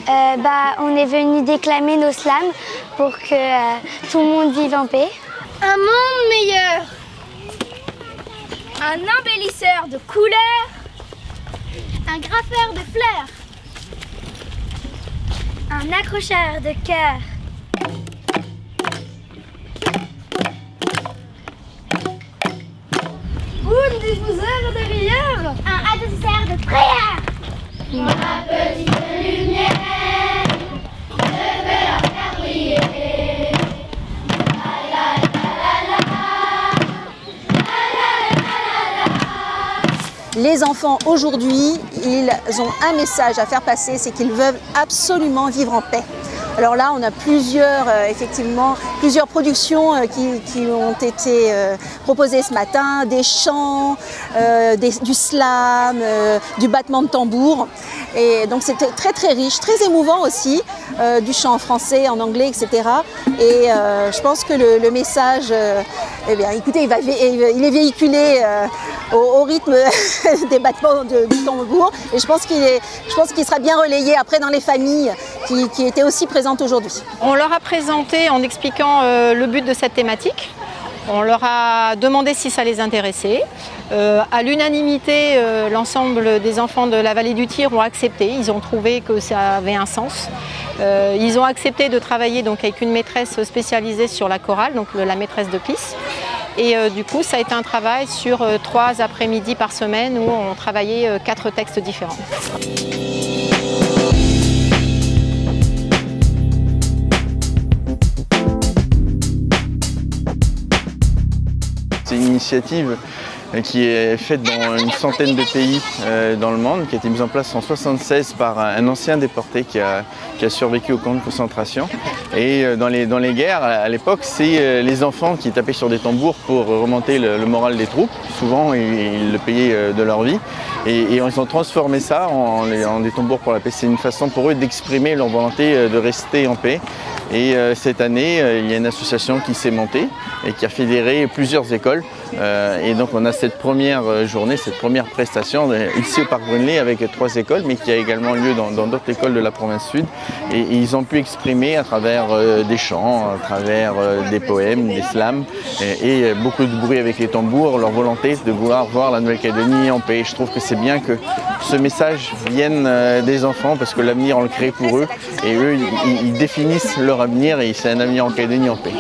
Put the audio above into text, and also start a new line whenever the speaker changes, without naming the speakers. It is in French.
On est venu déclamer nos slams pour que tout le monde vive en paix.
Un monde meilleur. Un embellisseur de couleurs. Un graffeur de fleurs.
Un accrocheur de cœur.
Un diffuseur de rigueur.
Un adversaire de prière.
Ma petite lumière, je vais la faire briller.
Les enfants aujourd'hui, ils ont un message à faire passer, c'est qu'ils veulent absolument vivre en paix. Alors là, on a plusieurs productions qui ont été proposées ce matin, des chants, du slam, du battement de tambour. Et donc c'était très très riche, très émouvant aussi, du chant en français, en anglais, etc. Et je pense que le message, écoutez, il est véhiculé au rythme des battements du tambour. Et je pense qu'il sera bien relayé après dans les familles qui étaient aussi présentes aujourd'hui.
On leur a présenté en expliquant le but de cette thématique. On leur a demandé si ça les intéressait. À l'unanimité, l'ensemble des enfants de la vallée du Tir ont accepté. Ils ont trouvé que ça avait un sens. Ils ont accepté de travailler donc, avec une maîtresse spécialisée sur la chorale, donc la maîtresse de Clis. Et du coup, ça a été un travail sur 3 après-midi par semaine où on travaillait 4 textes différents.
C'est une initiative qui est faite dans une centaine de pays dans le monde, qui a été mise en place en 1976 par un ancien déporté qui a survécu au camp de concentration. Et dans les guerres, à l'époque, c'est les enfants qui tapaient sur des tambours pour remonter le moral des troupes. Souvent, ils le payaient de leur vie. Et ils ont transformé ça en des tambours pour la paix. C'est une façon pour eux d'exprimer leur volonté de rester en paix. Et cette année, il y a une association qui s'est montée et qui a fédéré plusieurs écoles. Et donc on a cette première journée, cette première prestation ici au Parc Brunelé avec 3 écoles, mais qui a également lieu dans d'autres écoles de la province sud. Et ils ont pu exprimer à travers des chants, à travers des poèmes, des slams et beaucoup de bruit avec les tambours, leur volonté de vouloir voir la Nouvelle-Calédonie en paix. Je trouve que c'est bien que ce message vienne des enfants parce que l'avenir on le crée pour eux et eux ils définissent leur avenir et c'est un avenir en Calédonie en paix.